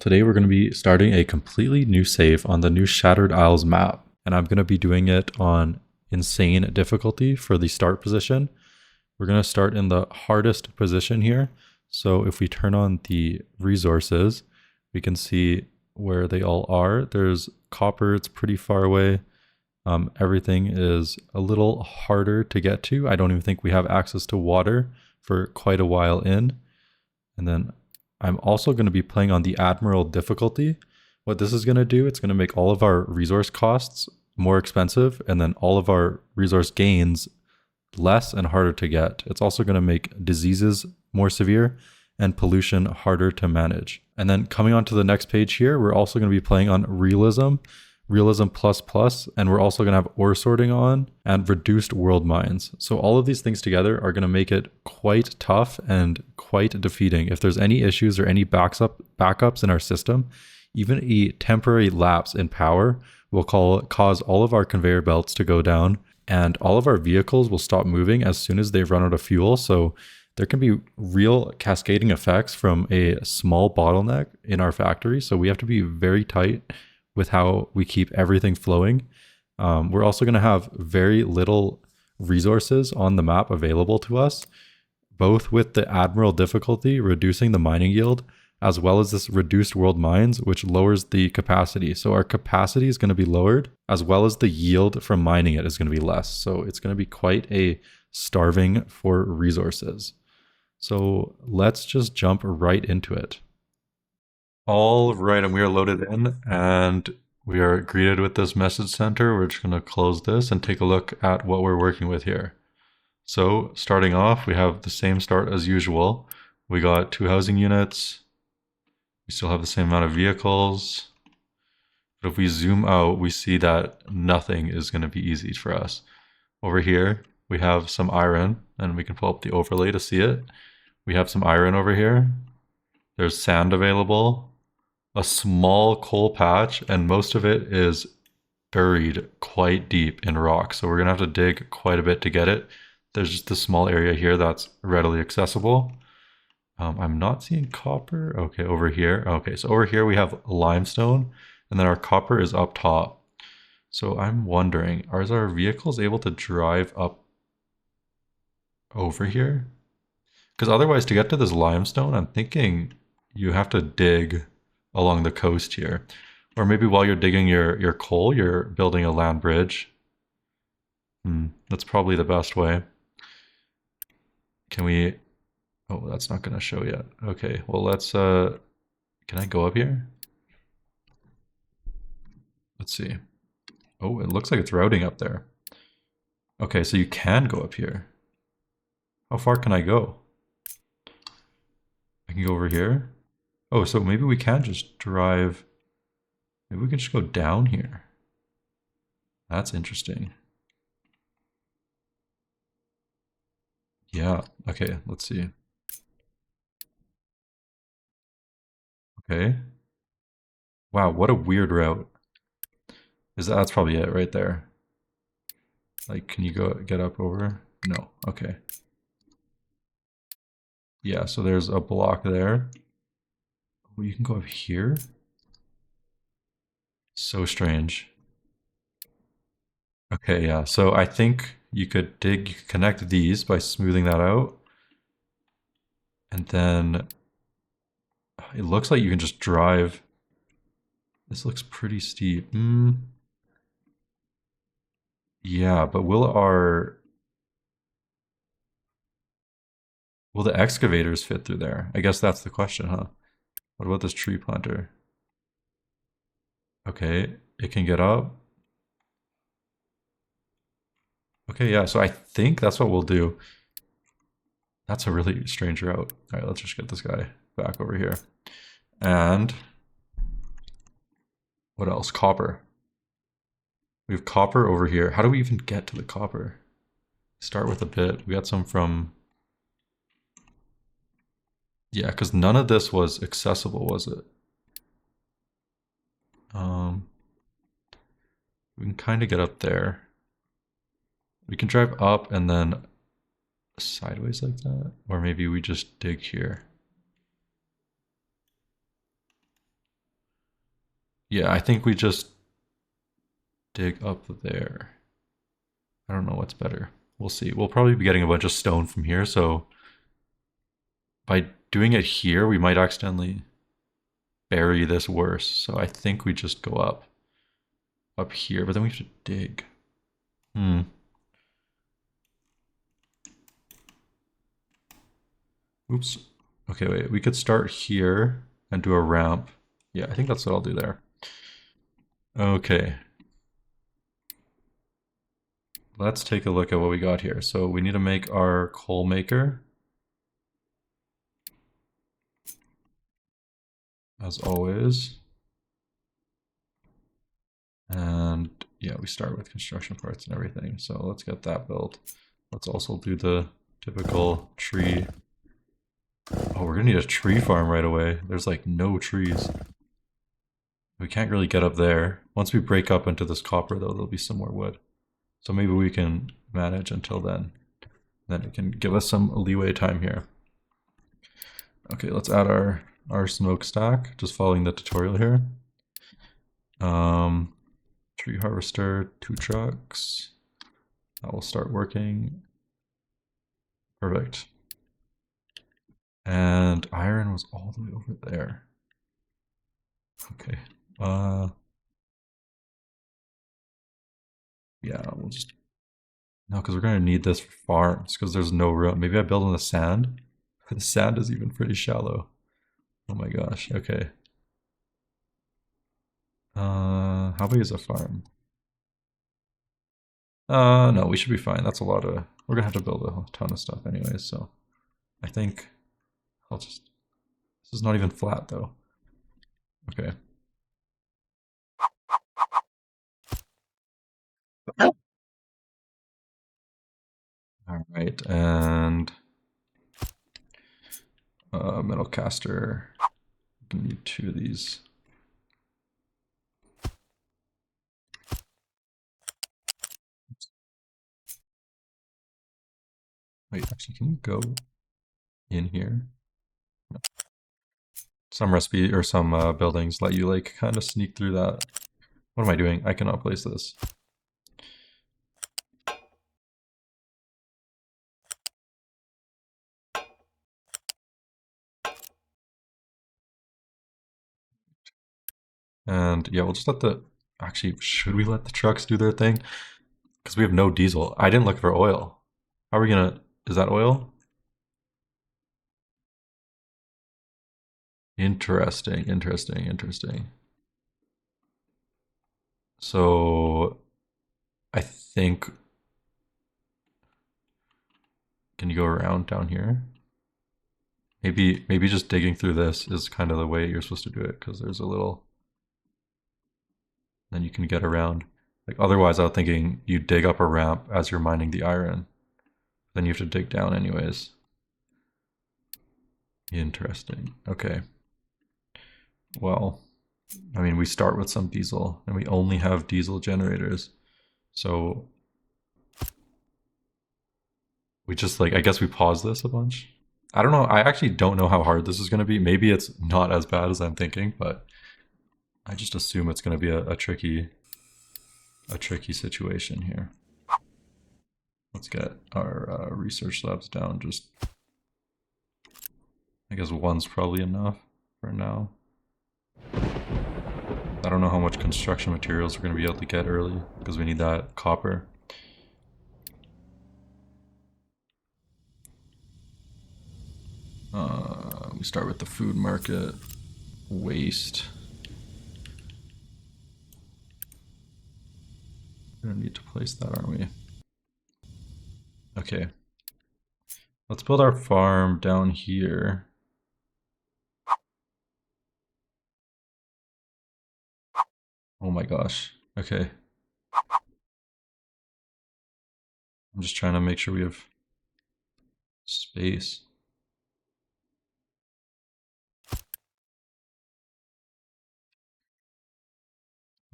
Today we're going to be starting a completely new save on the new Shattered Isles map, and I'm going to be doing it on insane difficulty for the start position. We're going to start in the hardest position here. So if we turn on the resources, we can see where they all are. There's copper, it's pretty far away. Everything is a little harder to get to. I don't even think we have access to water for quite a while in. And then I'm also going to be playing on the Admiral difficulty. What this is going to do, it's going to make all of our resource costs more expensive and then all of our resource gains less and harder to get. It's also going to make diseases more severe and pollution harder to manage. And then coming on to the next page here, we're also going to be playing on Realism plus, and we're also going to have ore sorting on and reduced world mines. So all of these things together are going to make it quite tough and quite defeating. If there's any issues or any backups in our system, even a temporary lapse in power will cause all of our conveyor belts to go down, and all of our vehicles will stop moving as soon as they run out of fuel. So there can be real cascading effects from a small bottleneck in our factory. So we have to be very tight with how we keep everything flowing. We're also going to have very little resources on the map available to us, both with the Admiral difficulty, reducing the mining yield, as well as this reduced world mines, which lowers the capacity. So our capacity is going to be lowered, as well as the yield from mining it is going to be less. So it's going to be quite a starving for resources. So let's just jump right into it. All right, and we are loaded in and we are greeted with this message center. We're just going to close this and take a look at what we're working with here. So starting off, we have the same start as usual. We got 2 housing units. We still have the same amount of vehicles. But if we zoom out, we see that nothing is going to be easy for us. Over here, we have some iron, and we can pull up the overlay to see it. We have some iron over here. There's sand available. A small coal patch, and most of it is buried quite deep in rock. So we're gonna have to dig quite a bit to get it. There's just a small area here that's readily accessible. I'm not seeing copper. Okay, over here. Okay, so over here we have limestone, and then our copper is up top. So I'm wondering, are our vehicles able to drive up over here? Because otherwise, to get to this limestone, I'm thinking you have to dig along the coast here. Or maybe while you're digging your coal, you're building a land bridge. That's probably the best way. Can we... Oh, that's not going to show yet. Okay, well let's... Can I go up here? Let's see. Oh, it looks like it's routing up there. Okay, so you can go up here. How far can I go? I can go over here. Oh, so maybe we can just drive. Maybe we can just go down here. That's interesting. Yeah, okay, let's see. Okay. Wow, what a weird route. That's probably it right there. Like, can you get up over? No, okay. Yeah, so there's a block there. Oh, you can go up here? So strange. Okay, yeah, so I think you could connect these by smoothing that out. And then it looks like you can just drive. This looks pretty steep. Yeah, but will the excavators fit through there? I guess that's the question, huh? What about this tree planter? Okay, it can get up. Okay, yeah, so I think that's what we'll do. That's a really strange route. All right, let's just get this guy back over here. And what else? Copper. We have copper over here. How do we even get to the copper? Start with a bit. We got some from... Yeah, because none of this was accessible, was it? We can kind of get up there. We can drive up and then sideways like that. Or maybe we just dig here. Yeah, I think we just dig up there. I don't know what's better. We'll see. We'll probably be getting a bunch of stone from here, so by doing it here, we might accidentally bury this worse. So I think we just go up here, but then we have to dig. Hmm. Oops. Okay, wait. We could start here and do a ramp. Yeah, I think that's what I'll do there. Okay. Let's take a look at what we got here. So we need to make our coal maker. As always. And yeah, we start with construction parts and everything. So let's get that built. Let's also do the typical tree. Oh, we're gonna need a tree farm right away. There's like no trees. We can't really get up there. Once we break up into this copper though, there'll be some more wood. So maybe we can manage until then. Then it can give us some leeway time here. Okay, let's add our smokestack, just following the tutorial here. Tree harvester, 2 trucks. That will start working. Perfect. And iron was all the way over there. Okay. Yeah, we'll just no, because we're gonna need this for farms because there's no room. Maybe I build on the sand. The sand is even pretty shallow. Oh my gosh. Okay. How big is a farm? No, we should be fine. That's a lot of. We're gonna have to build a ton of stuff anyways. So I think I'll just. This is not even flat though. Okay. All right, and metal caster. Gonna need 2 of these. Wait, actually, can you go in here? No. Some recipe or some buildings let you like kind of sneak through that. What am I doing? I cannot place this. And yeah, we'll just let the. Actually, should we let the trucks do their thing? Because we have no diesel. I didn't look for oil. How are we gonna? Is that oil? Interesting, interesting, interesting. So I think. Can you go around down here? Maybe just digging through this is kind of the way you're supposed to do it because there's a little. Then you can get around. Like otherwise, I was thinking you dig up a ramp as you're mining the iron. Then you have to dig down anyways. Interesting. Okay. Well, I mean, we start with some diesel and we only have diesel generators. So we just like, I guess we pause this a bunch. I don't know. I actually don't know how hard this is going to be. Maybe it's not as bad as I'm thinking, but I just assume it's going to be a tricky situation here. Let's get our research labs down. Just, I guess 1's probably enough for now. I don't know how much construction materials we're going to be able to get early because we need that copper. We start with the food market. Waste. We're gonna need to place that, aren't we? Okay. Let's build our farm down here. Oh my gosh. Okay. I'm just trying to make sure we have space.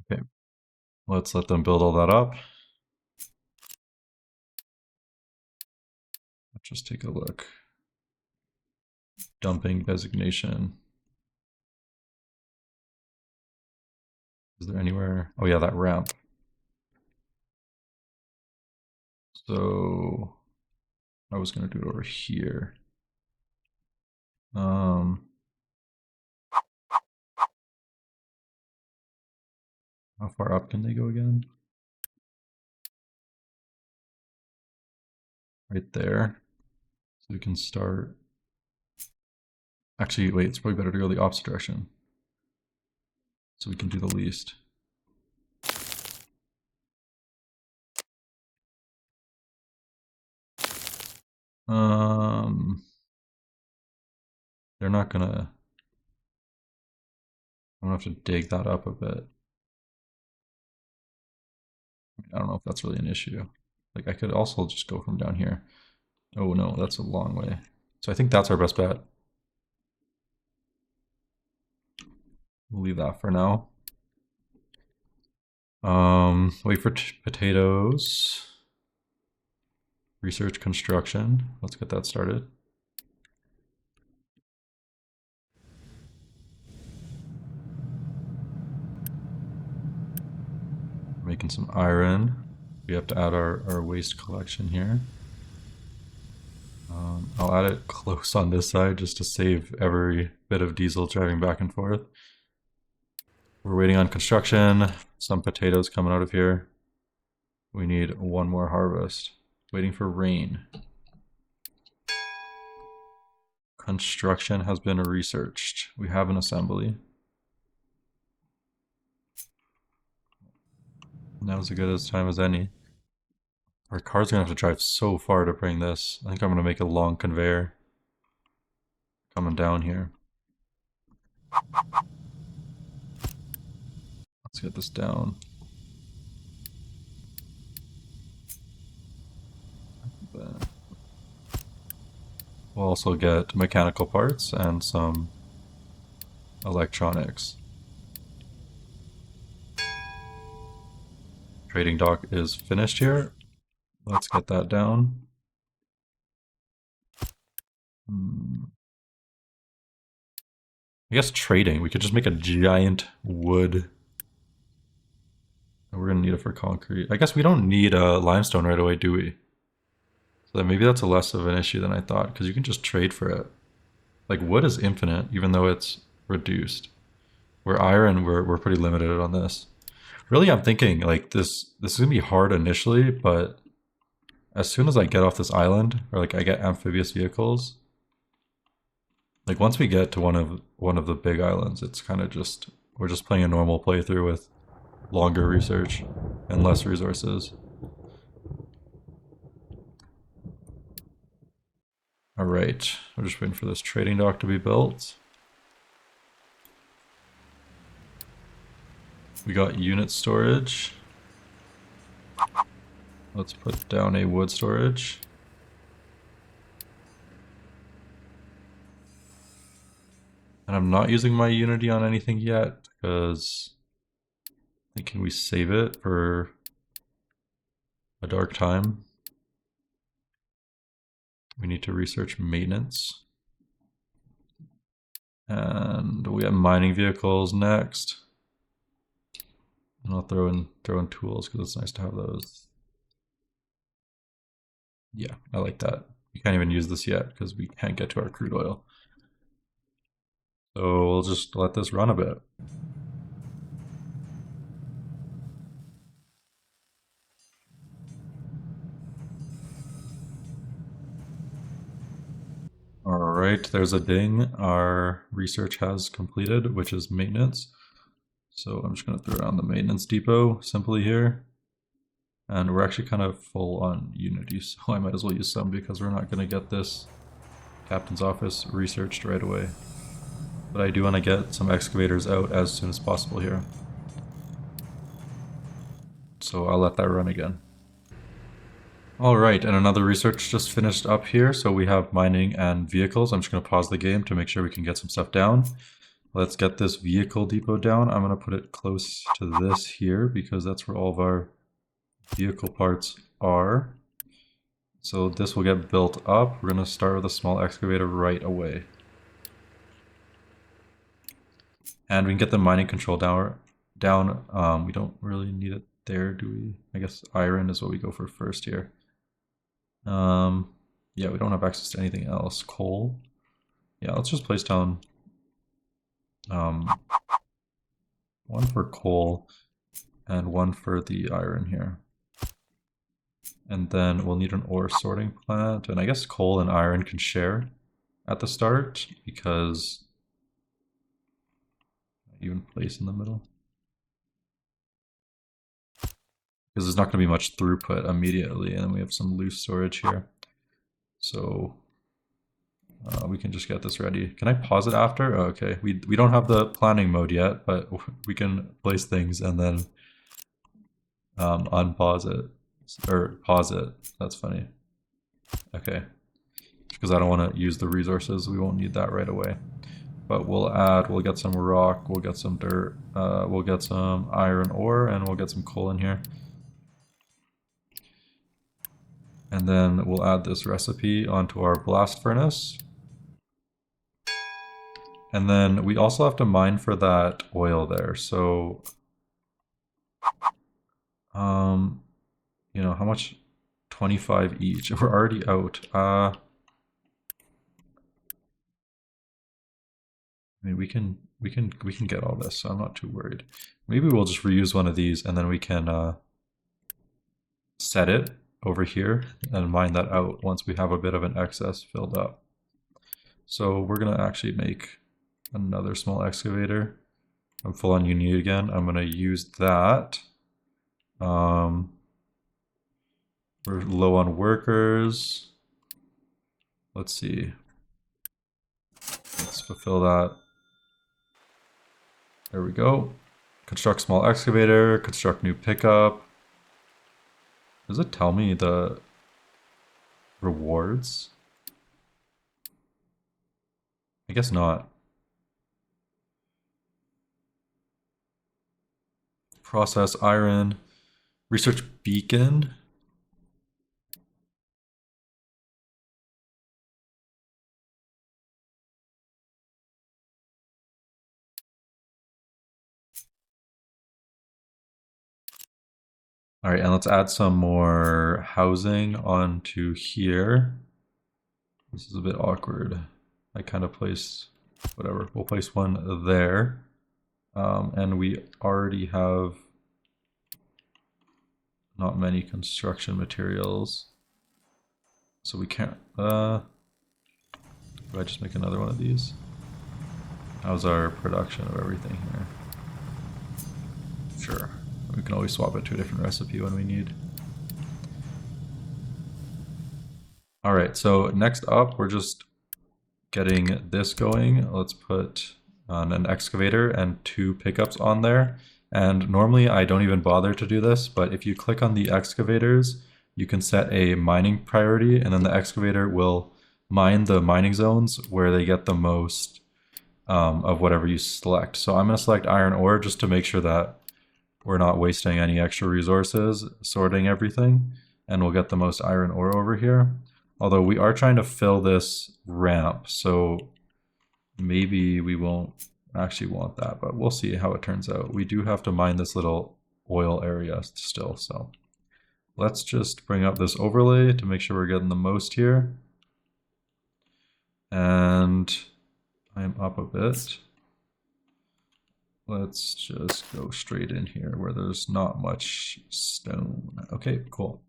Okay. Let's let them build all that up. Let's just take a look. Dumping designation. Is there anywhere? Oh yeah, that ramp. So I was gonna do it over here. How far up can they go again? Right there. So we can start. Actually, wait, it's probably better to go the opposite direction. So we can do the least. They're not gonna. I'm gonna have to dig that up a bit. I don't know if that's really an issue. Like I could also just go from down here. Oh no, that's a long way. So I think that's our best bet. We'll leave that for now. Wait for potatoes. Research construction. Let's get that started. Making some iron. We have to add our waste collection here. I'll add it close on this side just to save every bit of diesel driving back and forth. We're waiting on construction. Some potatoes coming out of here. We need one more harvest. Waiting for rain. Construction has been researched. We have an assembly. Now's as good a time as any. Our car's gonna have to drive so far to bring this. I think I'm gonna make a long conveyor coming down here. Let's get this down. We'll also get mechanical parts and some electronics. Trading dock is finished here. Let's get that down. I guess trading, we could just make a giant wood. We're gonna need it for concrete. I guess we don't need limestone right away, do we? So maybe that's less of an issue than I thought, because you can just trade for it. Like wood is infinite, even though it's reduced. Where iron, we're pretty limited on this. Really, I'm thinking like this is gonna be hard initially, but as soon as I get off this island, or like I get amphibious vehicles, like once we get to one of the big islands, it's kind of just we're just playing a normal playthrough with longer research and less resources. All right, we're just waiting for this trading dock to be built. We got unit storage. Let's put down a wood storage. And I'm not using my Unity on anything yet because I'm thinking we save it for a dark time. We need to research maintenance. And we have mining vehicles next. And I'll throw in tools because it's nice to have those. Yeah, I like that. We can't even use this yet because we can't get to our crude oil. So we'll just let this run a bit. All right, there's a ding. Our research has completed, which is maintenance. So I'm just going to throw down the maintenance depot simply here. And we're actually kind of full on Unity, so I might as well use some because we're not going to get this captain's office researched right away. But I do want to get some excavators out as soon as possible here. So I'll let that run again. Alright, and another research just finished up here. So we have mining and vehicles. I'm just going to pause the game to make sure we can get some stuff down. Let's get this vehicle depot down. I'm going to put it close to this here because that's where all of our vehicle parts are. So this will get built up. We're going to start with a small excavator right away. And we can get the mining control down. We don't really need it there, do we? I guess iron is what we go for first here. Yeah, we don't have access to anything else. Coal. Yeah, let's just place down one for coal and one for the iron here. And then we'll need an ore sorting plant. And I guess coal and iron can share at the start because even place in the middle. Because there's not going to be much throughput immediately, and then we have some loose storage here. So we can just get this ready. Can I pause it after? Oh, okay, we don't have the planning mode yet, but we can place things and then unpause it, or pause it. That's funny. Okay, because I don't want to use the resources. We won't need that right away. But we'll get some rock, we'll get some dirt, we'll get some iron ore, and we'll get some coal in here. And then we'll add this recipe onto our blast furnace. And then we also have to mine for that oil there. So, you know, how much? 25 each. We're already out. I mean, we can get all this, so I'm not too worried. Maybe we'll just reuse one of these, and then we can set it over here and mine that out once we have a bit of an excess filled up. So we're gonna actually make another small excavator. I'm full on uni again. I'm gonna use that. We're low on workers. Let's see. Let's fulfill that. There we go. Construct small excavator, construct new pickup. Does it tell me the rewards? I guess not. Process iron. Research beacon. All right, and let's add some more housing onto here. This is a bit awkward. I kind of place, whatever, we'll place one there. And we already have not many construction materials. So we can't, do I just make another one of these? How's our production of everything here? Sure. We can always swap it to a different recipe when we need. All right, so next up, we're just getting this going. Let's put an excavator and 2 pickups on there. And normally I don't even bother to do this, but if you click on the excavators, you can set a mining priority, and then the excavator will mine the mining zones where they get the most of whatever you select. So I'm going to select iron ore just to make sure that we're not wasting any extra resources sorting everything, and we'll get the most iron ore over here. Although we are trying to fill this ramp, so maybe we won't actually want that, but we'll see how it turns out. We do have to mine this little oil area still, so let's just bring up this overlay to make sure we're getting the most here. And I'm up a bit. Let's just go straight in here where there's not much stone. Okay, cool.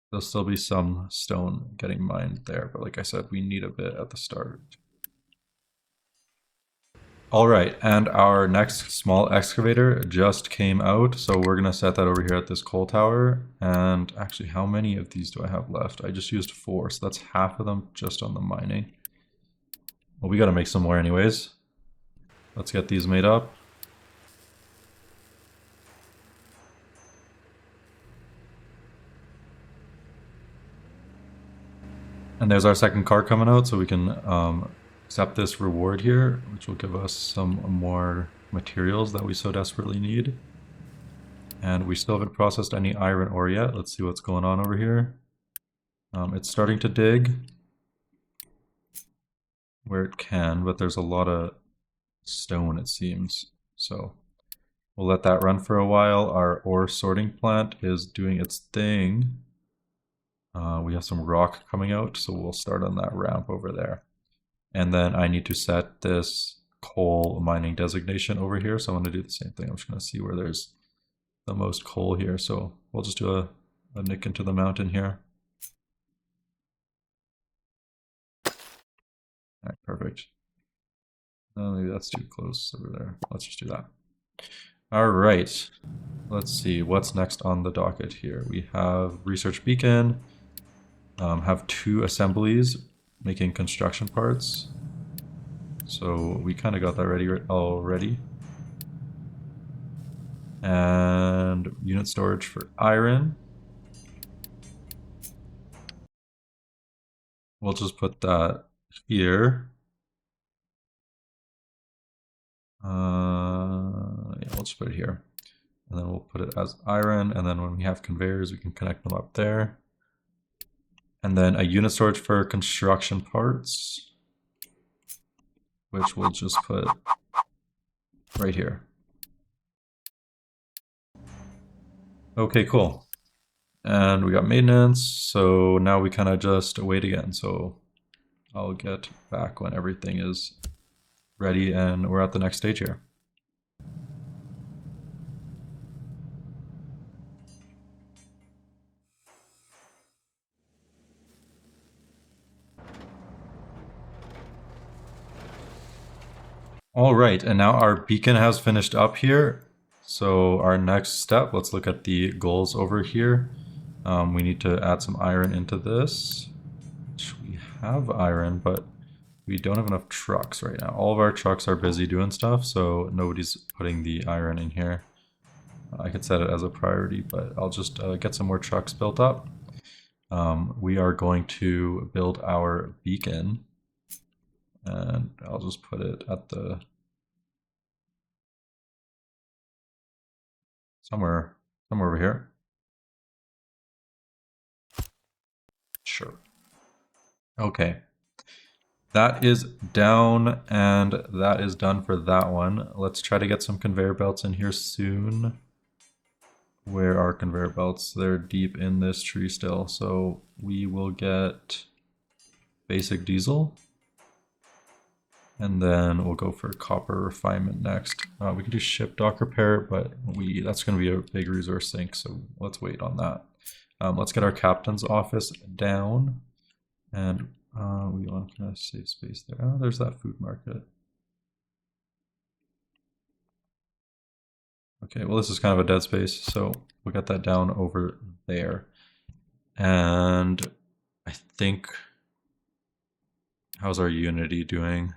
There'll still be some stone getting mined there, but like I said, we need a bit at the start. All right, and our next small excavator just came out, so we're gonna set that over here at this coal tower. And actually, how many of these do I have left? I just used 4, so that's half of them just on the mining. Well, we gotta make some more anyways. Let's get these made up. And there's our second car coming out, so we can accept this reward here, which will give us some more materials that we so desperately need. And we still haven't processed any iron ore yet. Let's see what's going on over here. It's starting to dig where it can, but there's a lot of stone, it seems. So we'll let that run for a while. Our ore sorting plant is doing its thing. We have some rock coming out, so we'll start on that ramp over there. And then I need to set this coal mining designation over here. So I'm going to do the same thing. I'm just going to see where there's the most coal here. So we'll just do a nick into the mountain here. All right, perfect. Maybe that's too close over there. Let's just do that. All right. Let's see what's next on the docket here. We have research beacon. Have 2 assemblies making construction parts. So we kind of got that ready already. And unit storage for iron. We'll just put that here. Yeah, we'll just put it here. And then we'll put it as iron. And then when we have conveyors, we can connect them up there. And then a unit storage for construction parts, which we'll just put right here. Okay, cool. And we got maintenance, so now we kind of just wait again. So I'll get back when everything is ready and we're at the next stage here. All right, and now our beacon has finished up here. So our next step, let's look at the goals over here. We need to add some iron into this. We have iron, but we don't have enough trucks right now. All of our trucks are busy doing stuff, so nobody's putting the iron in here. I could set it as a priority, but I'll just get some more trucks built up. We are going to build our beacon, and I'll just put it at the somewhere over here. Sure. Okay. That is down, and that is done for that one. Let's try to get some conveyor belts in here soon. Where are conveyor belts? They're deep in this tree still, so we will get basic diesel. And then we'll go for copper refinement next. We can do ship dock repair, but that's going to be a big resource sink, so let's wait on that. Let's get our captain's office down, and we want to save space there. Oh, there's that food market. Okay, well this is kind of a dead space, so we'll get that down over there. And I think, how's our Unity doing?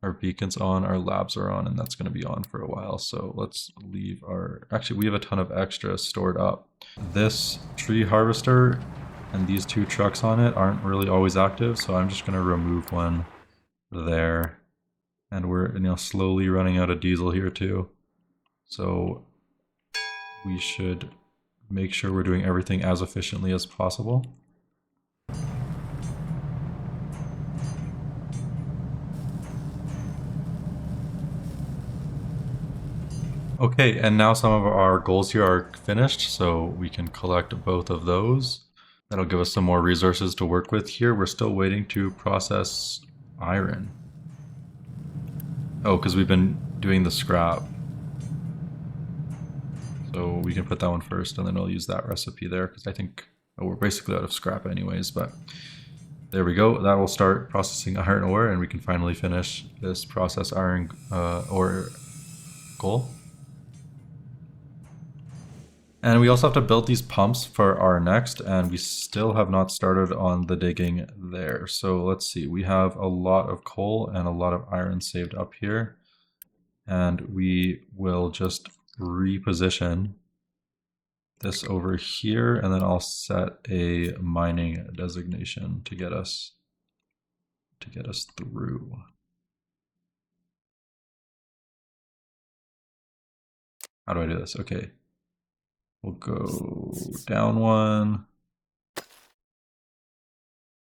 Our beacon's on, our labs are on, and that's going to be on for a while. So let's leave our, actually we have a ton of extra stored up. This tree harvester and these 2 trucks on it aren't really always active, so I'm just going to remove one there. And we're slowly running out of diesel here too. So we should make sure we're doing everything as efficiently as possible. Okay, and now some of our goals here are finished, so we can collect both of those. That'll give us some more resources to work with here. We're still waiting to process iron. Oh, because we've been doing the scrap. So we can put that one first, and then I'll use that recipe there, because I think we're basically out of scrap anyways, but there we go. That will start processing iron ore, and we can finally finish this process iron ore goal. And we also have to build these pumps for our next, and we still have not started on the digging there. So let's see, we have a lot of coal and a lot of iron saved up here. And we will just reposition this over here, and then I'll set a mining designation to get us through. How do I do this? Okay. We'll go down one.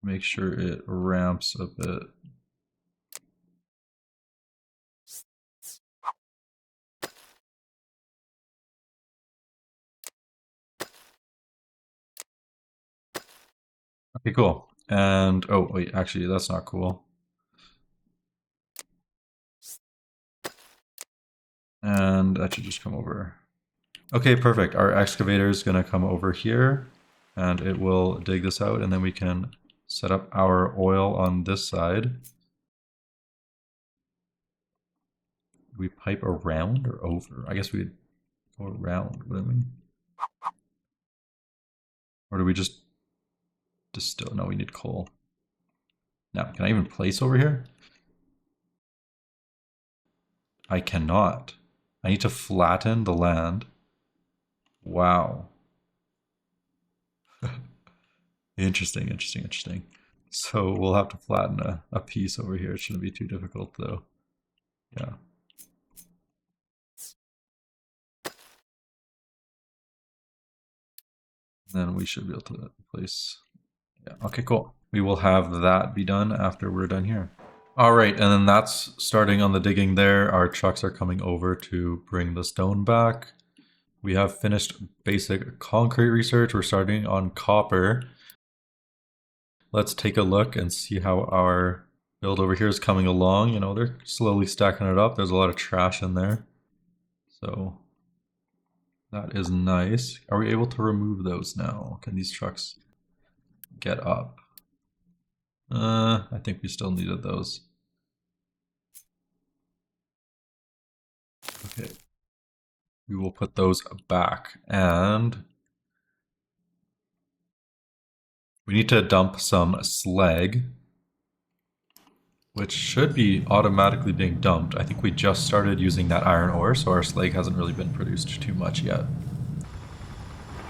Make sure it ramps a bit. Okay, cool. And, oh, wait, actually, that's not cool. And that should just come over. Okay, perfect. Our excavator is going to come over here and it will dig this out, and then we can set up our oil on this side. Do we pipe around or over? I guess we'd go around, wouldn't we? Or do we just distill? No, we need coal. Now, can I even place over here? I cannot. I need to flatten the land. Wow. Interesting, interesting, interesting. So we'll have to flatten a piece over here. It shouldn't be too difficult though. Yeah. Then we should be able to place. Yeah. Okay, cool. We will have that be done after we're done here. All right, and then that's starting on the digging there. Our trucks are coming over to bring the stone back. We have finished basic concrete research. We're starting on copper. Let's take a look and see how our build over here is coming along. You know, they're slowly stacking it up. There's a lot of trash in there. So that is nice. Are we able to remove those now? Can these trucks get up? I think we still needed those. Okay. We will put those back, and we need to dump some slag, which should be automatically being dumped. I think we just started using that iron ore, so our slag hasn't really been produced too much yet.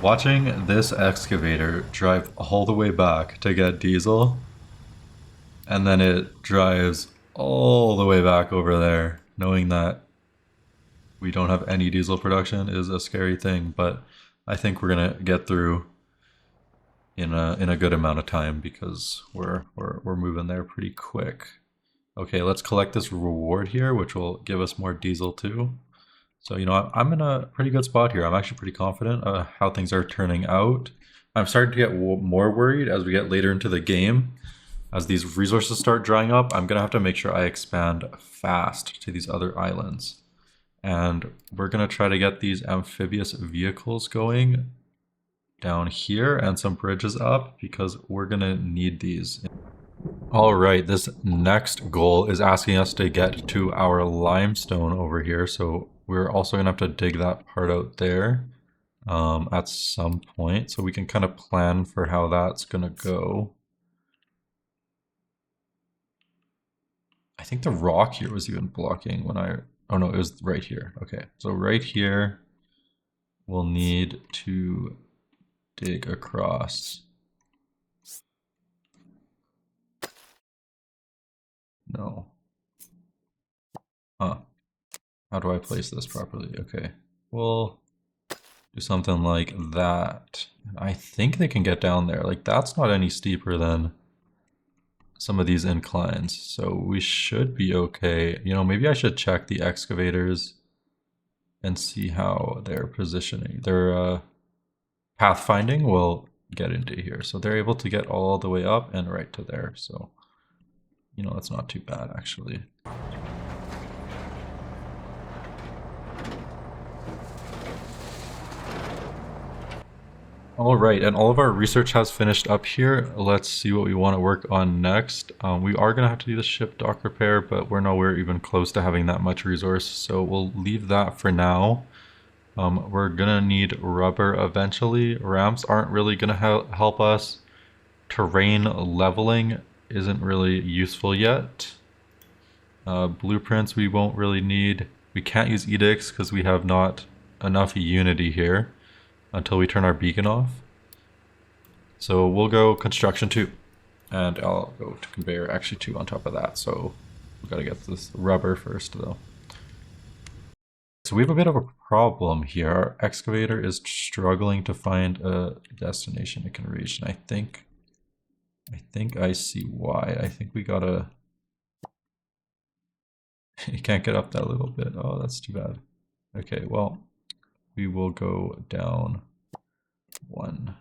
Watching this excavator drive all the way back to get diesel, and then it drives all the way back over there, knowing that we don't have any diesel production is a scary thing, but I think we're gonna get through in a good amount of time because we're moving there pretty quick. Okay, let's collect this reward here, which will give us more diesel too. So, you know, I'm in a pretty good spot here. I'm actually pretty confident how things are turning out. I'm starting to get more worried as we get later into the game. As these resources start drying up, I'm going to have to make sure I expand fast to these other islands. And we're going to try to get these amphibious vehicles going down here and some bridges up because we're going to need these. All right, this next goal is asking us to get to our limestone over here. So we're also gonna have to dig that part out there at some point. So we can kind of plan for how that's gonna go. I think the rock here was even blocking when oh no, it was right here. Okay, so right here, we'll need to dig across. No. Huh. How do I place this properly? Okay. Well, do something like that. I think they can get down there. Like, that's not any steeper than some of these inclines. So we should be okay. You know, maybe I should check the excavators and see how they're positioning. Their pathfinding will get into here. So they're able to get all the way up and right to there. So, you know, that's not too bad, actually. All right, and all of our research has finished up here. Let's see what we want to work on next. We are going to have to do the ship dock repair, but we're nowhere even close to having that much resource, so we'll leave that for now. We're going to need rubber eventually. Ramps aren't really going to help us. Terrain leveling isn't really useful yet. Blueprints we won't really need. We can't use edicts because we have not enough unity here until we turn our beacon off. So we'll go construction 2. And I'll go to conveyor actually 2 on top of that. So we've got to get this rubber first though. So we have a bit of a problem here. Our excavator is struggling to find a destination it can reach. And I think I see why. I think we gotta... You can't get up that little bit. Oh, that's too bad. Okay, well, we will go down 1.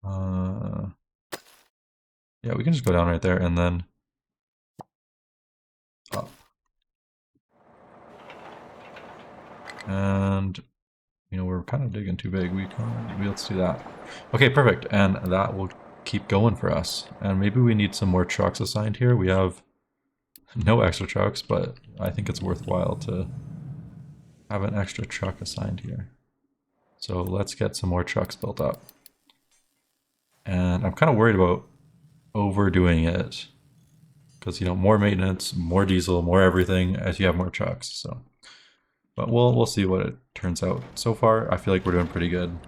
Yeah, we can just go down right there and then up. And you know, we're kind of digging too big. Let's do that. Okay, perfect. And that will keep going for us. And maybe we need some more trucks assigned here. We have no extra trucks, but I think it's worthwhile to have an extra truck assigned here. So let's get some more trucks built up. And I'm kind of worried about overdoing it because, you know, more maintenance, more diesel, more everything as you have more trucks. So, but we'll see what it turns out. So far, I feel like we're doing pretty good.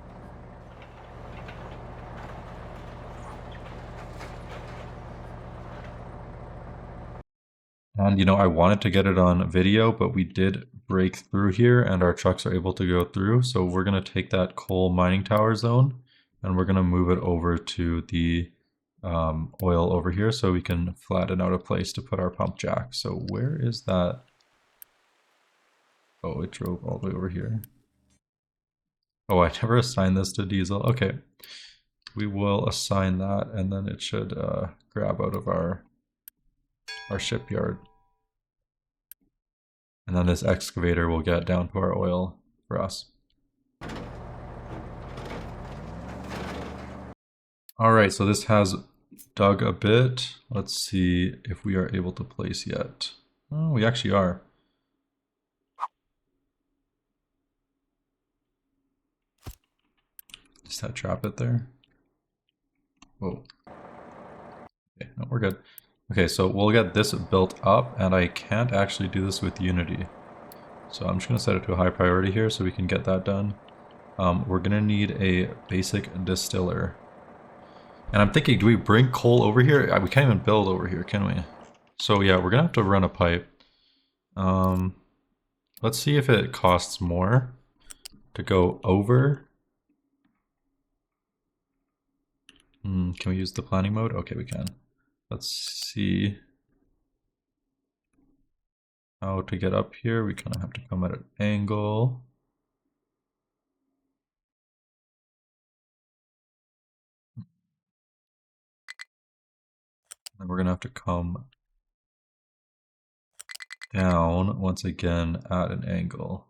And, you know, I wanted to get it on video, but we did break through here and our trucks are able to go through. So we're going to take that coal mining tower zone and we're going to move it over to the oil over here so we can flatten out a place to put our pump jack. So where is that? Oh, it drove all the way over here. Oh, I never assigned this to diesel. Okay, we will assign that and then it should grab out of our shipyard. And then this excavator will get down to our oil for us. All right, so this has dug a bit. Let's see if we are able to place yet. Oh, we actually are. Just that trap it there. Whoa. Okay, no, we're good. Okay, so we'll get this built up, and I can't actually do this with Unity. So I'm just going to set it to a high priority here so we can get that done. We're going to need a basic distiller. And I'm thinking, do we bring coal over here? We can't even build over here, can we? So yeah, we're going to have to run a pipe. Let's see if it costs more to go over. Can we use the planning mode? Okay, we can. Let's see how to get up here. We kind of have to come at an angle. And we're going to have to come down once again at an angle.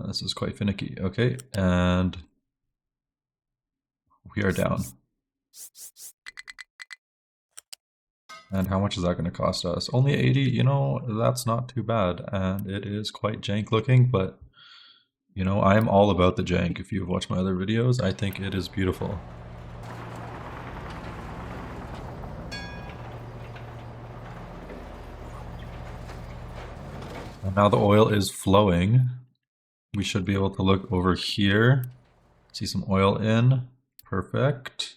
This is quite finicky. Okay, and we are down. And how much is that going to cost us? Only 80, you know, that's not too bad. And it is quite jank looking, but you know, I'm all about the jank. If you've watched my other videos, I think it is beautiful. And now the oil is flowing. We should be able to look over here, see some oil in. Perfect.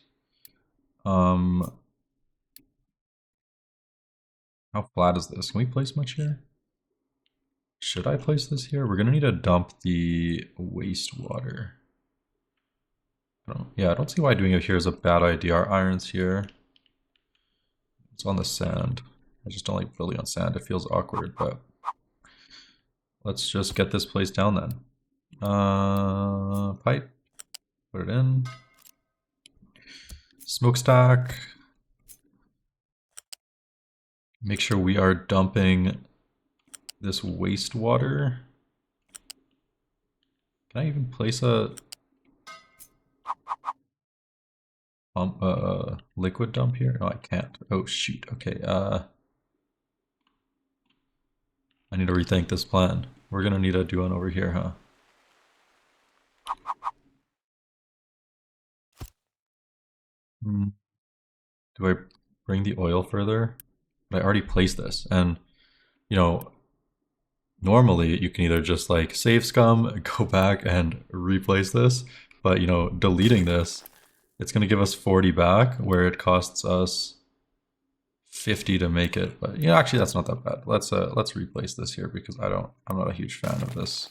How flat is this? Can we place much here? Should I place this here? We're gonna need to dump the wastewater. Yeah, I don't see why doing it here is a bad idea. Our iron's here. It's on the sand. I just don't like building on sand. It feels awkward, but let's just get this place down then. Pipe. Put it in. Smokestack. Make sure we are dumping this wastewater. Can I even place a liquid dump here? No, I can't. Oh shoot. Okay. I need to rethink this plan. We're gonna need to do one over here, huh? Do I bring the oil further? But I already placed this, and you know, normally you can either just like save scum, go back and replace this, but you know, deleting this, it's gonna give us 40 back where it costs us 50 to make it. But you know, actually that's not that bad. Let's replace this here because I'm not a huge fan of this.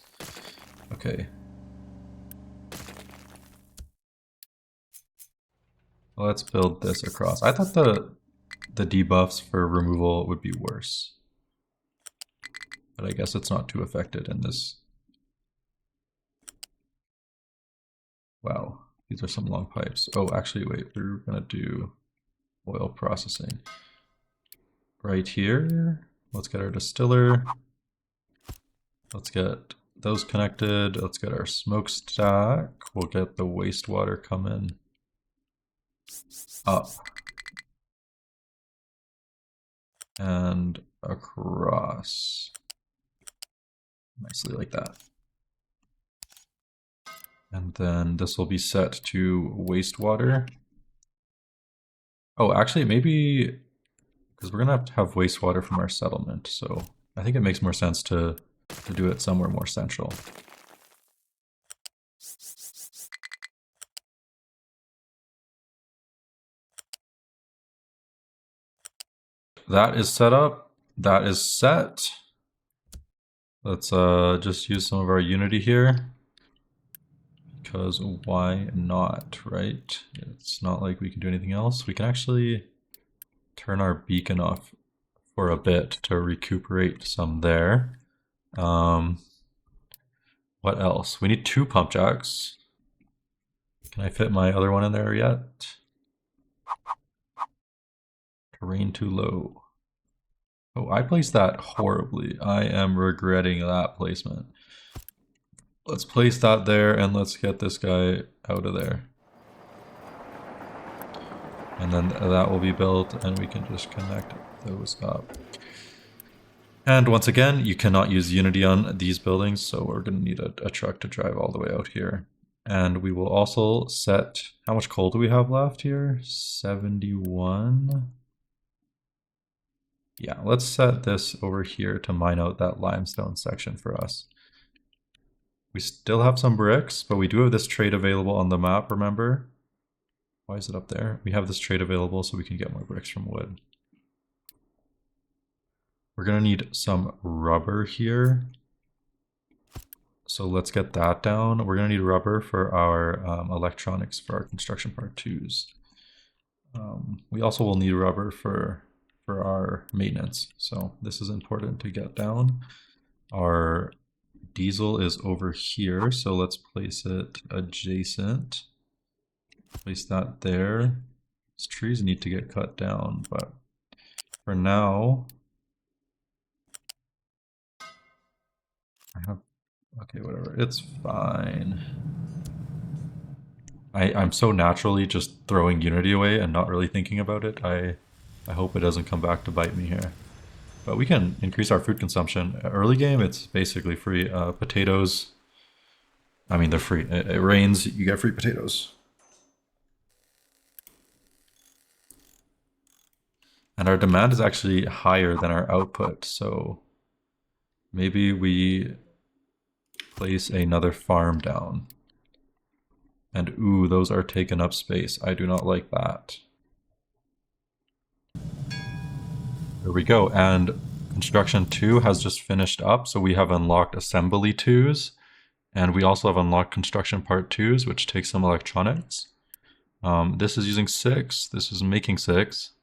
Okay. Let's build this across. I thought the debuffs for removal would be worse. But I guess it's not too affected in this. Wow. These are some long pipes. Oh, actually, wait, we're gonna do oil processing. Right here, let's get our distiller. Let's get those connected. Let's get our smokestack. We'll get the wastewater coming up and across. Nicely like that. And then this will be set to wastewater. Oh, actually, maybe because we're gonna have wastewater from our settlement, so I think it makes more sense to do it somewhere more central. That is set up. That is set. Let's just use some of our Unity here. Because why not, right? It's not like we can do anything else. We can actually turn our beacon off for a bit to recuperate some there. What else? We need 2 pump jacks. Can I fit my other one in there yet? Terrain too low. Oh, I placed that horribly. I am regretting that placement. Let's place that there and let's get this guy out of there. And then that will be built and we can just connect those up. And once again, you cannot use Unity on these buildings, so we're going to need a truck to drive all the way out here. And we will also set, how much coal do we have left here? 71. Yeah, let's set this over here to mine out that limestone section for us. We still have some bricks, but we do have this trade available on the map, remember? Why is it up there? We have this trade available so we can get more bricks from wood. We're gonna need some rubber here. So let's get that down. We're gonna need rubber for our electronics for our construction part 2s. We also will need rubber for our maintenance. So this is important to get down. Our diesel is over here, so let's place it adjacent. Place that there. These trees need to get cut down, but for now, I have, okay, whatever, it's fine. I'm so naturally just throwing Unity away and not really thinking about it. I hope it doesn't come back to bite me here. But we can increase our food consumption. Early game, it's basically free. Potatoes, I mean, they're free. It rains, you get free potatoes. And our demand is actually higher than our output, so maybe we place another farm down. And ooh, those are taking up space. I do not like that. There we go, and construction 2 has just finished up, so we have unlocked assembly 2s, and we also have unlocked construction part 2s, which takes some electronics. This is using 6, this is making 6,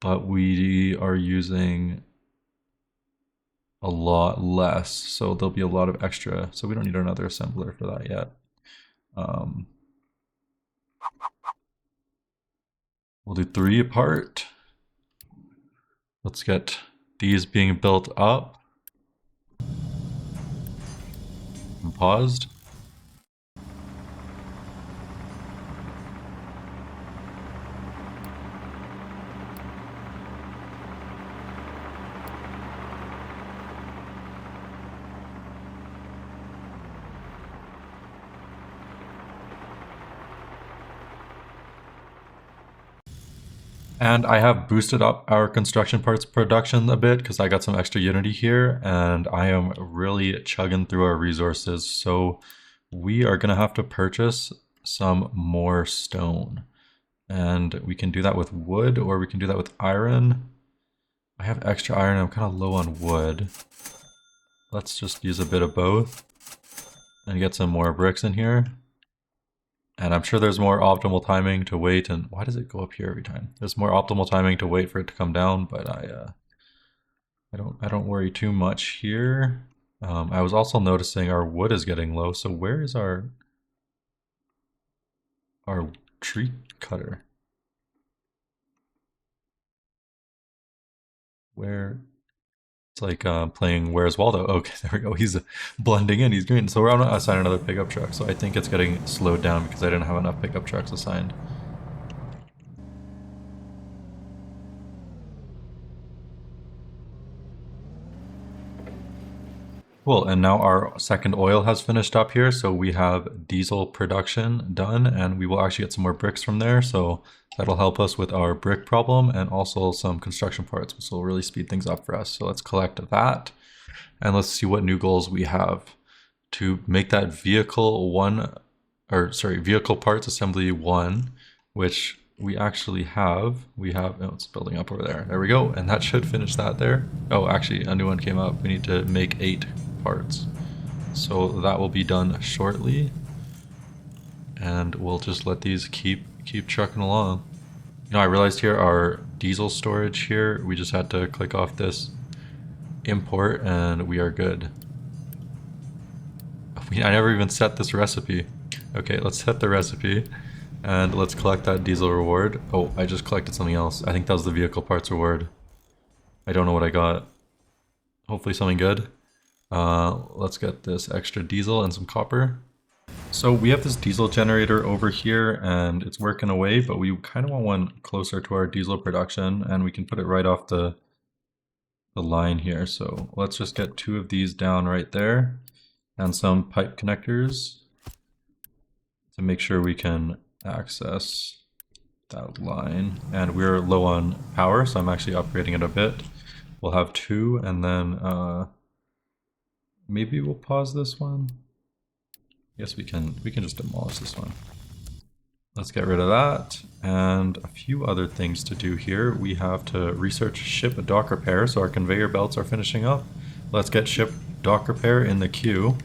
but we are using a lot less, so there'll be a lot of extra, so we don't need another assembler for that yet. We'll do 3 apart. Let's get these being built up. And paused. And I have boosted up our construction parts production a bit because I got some extra Unity here and I am really chugging through our resources. So we are gonna have to purchase some more stone. And we can do that with wood or we can do that with iron. I have extra iron, I'm kind of low on wood. Let's just use a bit of both and get some more bricks in here. And I'm sure there's more optimal timing to wait, and why does it go up here every time? There's more optimal timing to wait for it to come down, but I don't worry too much here. I was also noticing our wood is getting low, so where is our... our tree cutter. Where it's like playing Where's Waldo. Okay, there we go. He's blending in. He's green. So we're gonna assign another pickup truck. So I think it's getting slowed down because I didn't have enough pickup trucks assigned. Cool, and now our second oil has finished up here, so we have diesel production done, and we will actually get some more bricks from there, so that'll help us with our brick problem, and also some construction parts, which will really speed things up for us. So let's collect that, and let's see what new goals we have. To make that vehicle vehicle parts assembly 1, which we actually have. Oh, it's building up over there. There we go, and that should finish that there. Oh, actually, a new one came up. We need to make 8 parts. So that will be done shortly. And we'll just let these keep trucking along. You know, I realized here our diesel storage here, we just had to click off this import and we are good. I never even set this recipe. Okay, let's set the recipe and let's collect that diesel reward. Oh, I just collected something else. I think that was the vehicle parts reward. I don't know what I got. Hopefully something good. Let's get this extra diesel and some copper. So we have this diesel generator over here and it's working away, but we kind of want one closer to our diesel production and we can put it right off the line here. So let's just get 2 of these down right there and some pipe connectors to make sure we can access that line. And we're low on power, so I'm actually upgrading it a bit. We'll have 2 and then maybe we'll pause this one. I guess we can just demolish this one. Let's get rid of that, and a few other things to do here. We have to research ship dock repair, so our conveyor belts are finishing up. Let's get ship dock repair in the queue,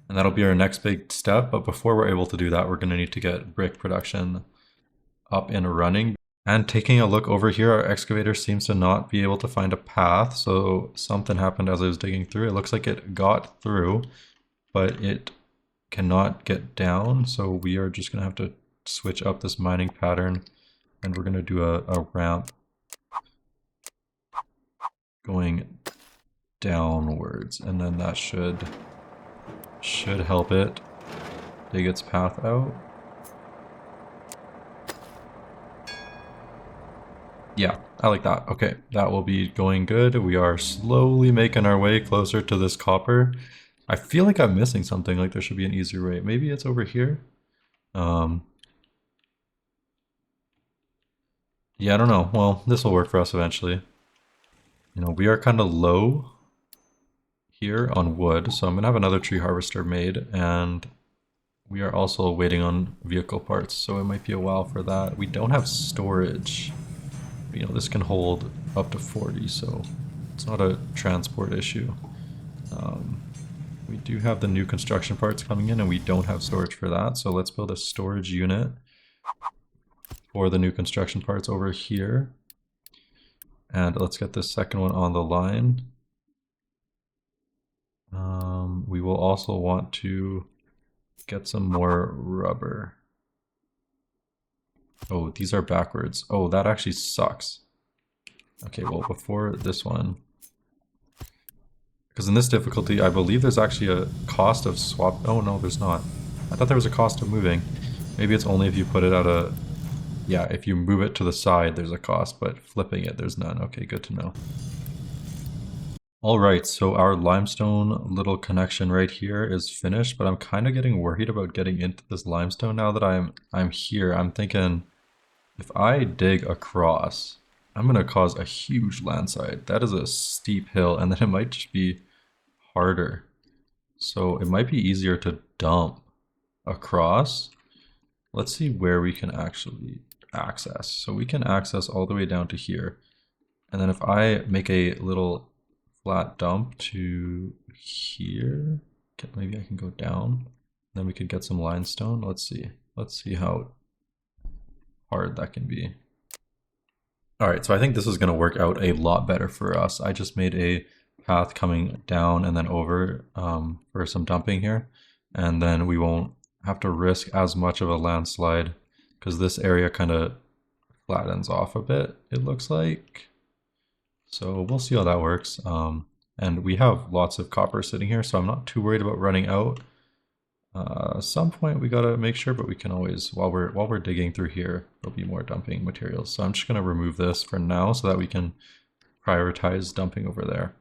and that'll be our next big step. But before we're able to do that, we're going to need to get brick production up and running. And taking a look over here, our excavator seems to not be able to find a path, so something happened as I was digging through. It looks like it got through, but it cannot get down, so we are just going to have to switch up this mining pattern, and we're going to do a ramp going downwards, and then that should help it dig its path out. Yeah, I like that. Okay, that will be going good. We are slowly making our way closer to this copper. I feel like I'm missing something, like there should be an easier way. Maybe it's over here? Yeah, I don't know. Well, this will work for us eventually. You know, we are kind of low here on wood, so I'm going to have another tree harvester made, and we are also waiting on vehicle parts, so it might be a while for that. We don't have storage. You know, this can hold up to 40, so it's not a transport issue. We do have the new construction parts coming in and we don't have storage for that, so let's build a storage unit for the new construction parts over here. And let's get this second one on the line. We will also want to get some more rubber. Oh, these are backwards. Oh, that actually sucks. Okay, well, before this one, because in this difficulty, I believe there's actually a cost of swap. Oh, no, there's not. I thought there was a cost of moving. Maybe it's only if you put it at a... Yeah, if you move it to the side, there's a cost, but flipping it, there's none. Okay, good to know. All right, so our limestone little connection right here is finished, but I'm kind of getting worried about getting into this limestone now that I'm here. I'm thinking if I dig across, I'm going to cause a huge landslide. That is a steep hill, and then it might just be harder. So it might be easier to dump across. Let's see where we can actually access. So we can access all the way down to here. And then if I make a little flat dump to here, maybe I can go down. Then we could get some limestone. Let's see how hard that can be. All right, so I think this is going to work out a lot better for us. I just made a path coming down and then over for some dumping here, and then we won't have to risk as much of a landslide because this area kind of flattens off a bit, it looks like. So we'll see how that works. And we have lots of copper sitting here, so I'm not too worried about running out. Some point we gotta make sure, but we can always, while we're digging through here, there'll be more dumping materials. So I'm just gonna remove this for now so that we can prioritize dumping over there.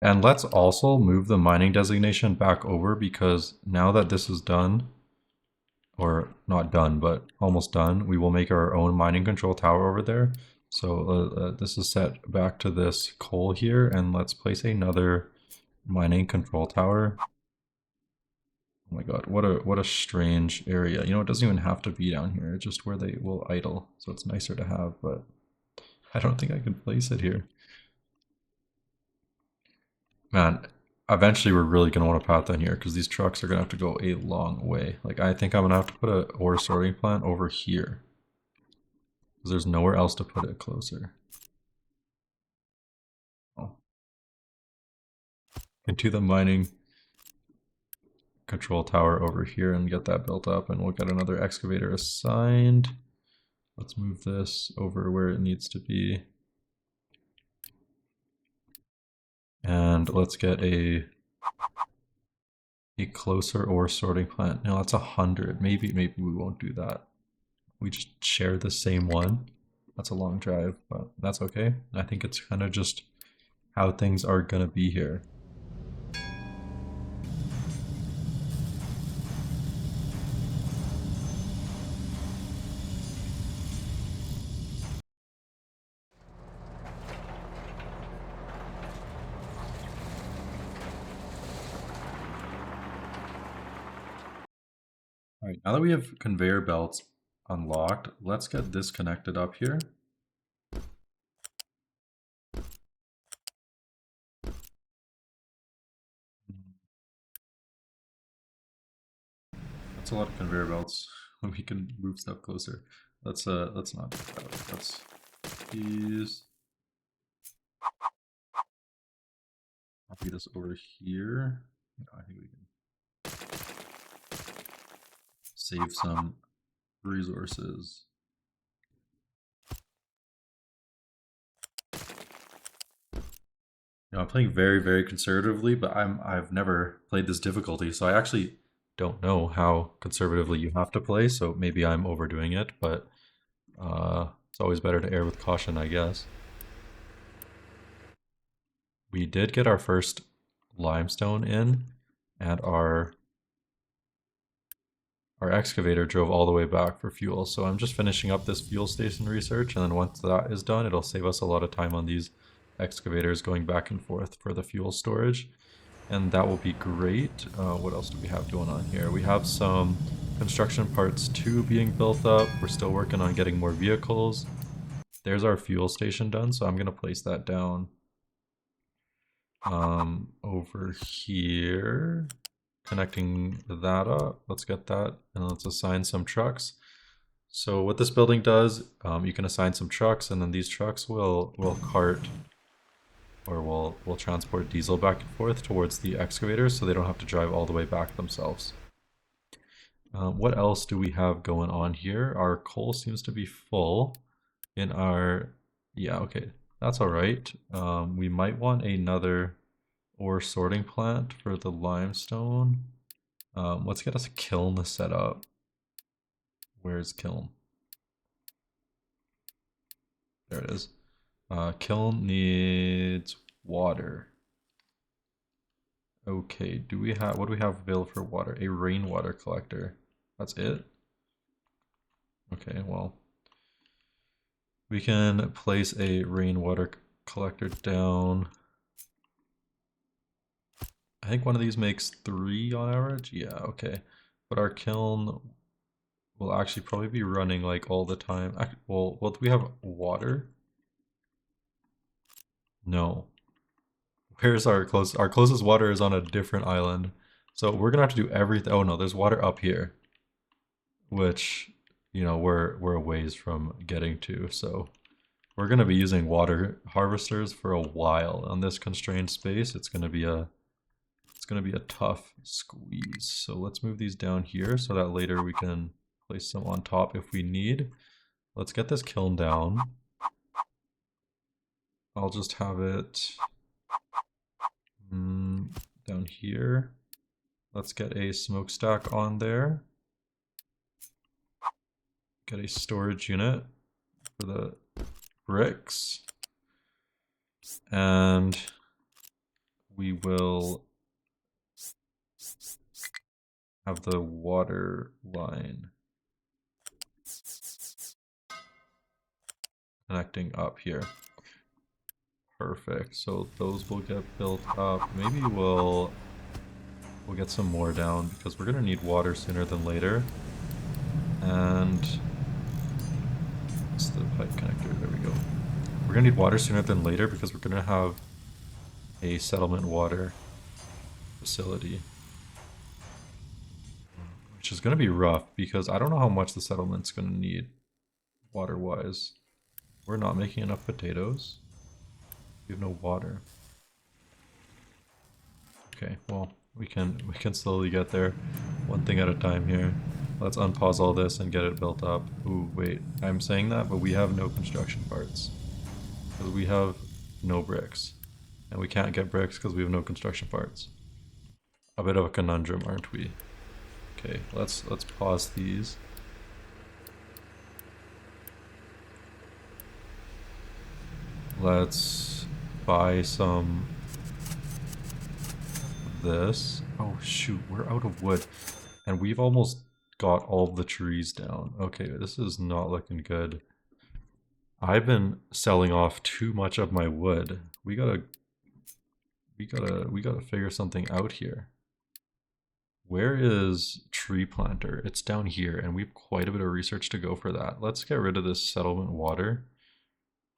And let's also move the mining designation back over because now that this is done, or not done, but almost done, we will make our own mining control tower over there. So this is set back to this coal here, and let's place another mining control tower. Oh my god, what a strange area. You know, it doesn't even have to be down here, it's just where they will idle. So it's nicer to have, but I don't think I can place it here. Man, eventually we're really going to want to path down here because these trucks are going to have to go a long way. Like, I think I'm going to have to put a ore sorting plant over here because there's nowhere else to put it closer. Oh. Into the mining control tower over here and get that built up, and we'll get another excavator assigned. Let's move this over where it needs to be. And let's get a closer ore sorting plant. No, that's 100. Maybe we won't do that. We just share the same one. That's a long drive, but that's okay. I think it's kind of just how things are gonna be here. All right, now that we have conveyor belts unlocked, let's get this connected up here. That's a lot of conveyor belts when we can move stuff closer. Let's not do that. Let's these. Copy this over here. I think we can save some resources. You know, I'm playing very, very conservatively, but I've never played this difficulty, so I actually don't know how conservatively you have to play, so maybe I'm overdoing it, but it's always better to err with caution, I guess. We did get our first limestone in, and our excavator drove all the way back for fuel, so I'm just finishing up this fuel station research, and then once that is done, it'll save us a lot of time on these excavators going back and forth for the fuel storage, and that will be great. What else do we have going on here? We have some construction parts 2 being built up. We're still working on getting more vehicles. There's our fuel station done, so I'm going to place that down over here, connecting that up. Let's get that, and let's assign some trucks. So what this building does, you can assign some trucks, and then these trucks will cart, or will transport diesel back and forth towards the excavators so they don't have to drive all the way back themselves. What else do we have going on here? Our coal seems to be full in our, yeah, okay, that's all right. We might want another ore sorting plant for the limestone. Let's get us a kiln set up. Where's kiln? There it is. Kiln needs water. Okay, do we have, what do we have available for water? A rainwater collector. That's it? Okay, well, we can place a rainwater collector down. I think one of these makes 3 on average. Yeah, okay. But our kiln will actually probably be running like all the time. Well, do we have water? No. Where's our closest water is on a different island. So we're gonna have to do everything. Oh no, there's water up here, which, you know, we're a ways from getting to. So we're gonna be using water harvesters for a while on this constrained space. It's gonna going to be a tough squeeze. So let's move these down here so that later we can place them on top if we need. Let's get this kiln down. I'll just have it down here. Let's get a smokestack on there. Get a storage unit for the bricks. And we will have the water line connecting up here. Perfect. So those will get built up. Maybe we'll get some more down because we're gonna need water sooner than later. And it's the pipe connector. There we go. We're gonna need water sooner than later because we're gonna have a settlement water facility, which is gonna be rough because I don't know how much the settlement's gonna need water-wise. We're not making enough potatoes. We have no water. Okay, well, we can slowly get there, one thing at a time here. Let's unpause all this and get it built up. Ooh, wait, I'm saying that, but we have no construction parts. Because we have no bricks. And we can't get bricks because we have no construction parts. A bit of a conundrum, aren't we? Okay, let's pause these. Let's buy some of this. Oh shoot, we're out of wood. And we've almost got all the trees down. Okay, this is not looking good. I've been selling off too much of my wood. We gotta figure something out here. Where is tree planter? It's down here, and we have quite a bit of research to go for that. Let's get rid of this settlement water.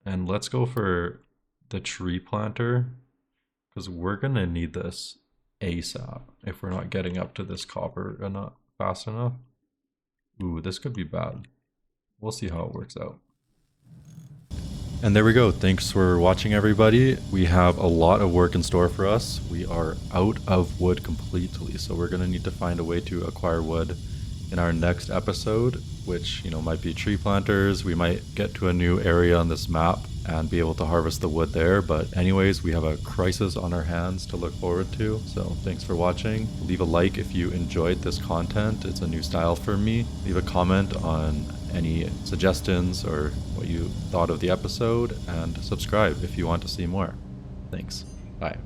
And let's go for the tree planter, because we're gonna need this ASAP if we're not getting up to this copper enough fast enough. Ooh, this could be bad. We'll see how it works out. And there we go. Thanks for watching, everybody. We have a lot of work in store for us. We are out of wood completely, so we're gonna need to find a way to acquire wood in our next episode, which, you know, might be tree planters. We might get to a new area on this map and be able to harvest the wood there. But anyways, we have a crisis on our hands to look forward to. So thanks for watching. Leave a like if you enjoyed this content. It's a new style for me. Leave a comment on any suggestions or what you thought of the episode, and subscribe if you want to see more. Thanks. Bye.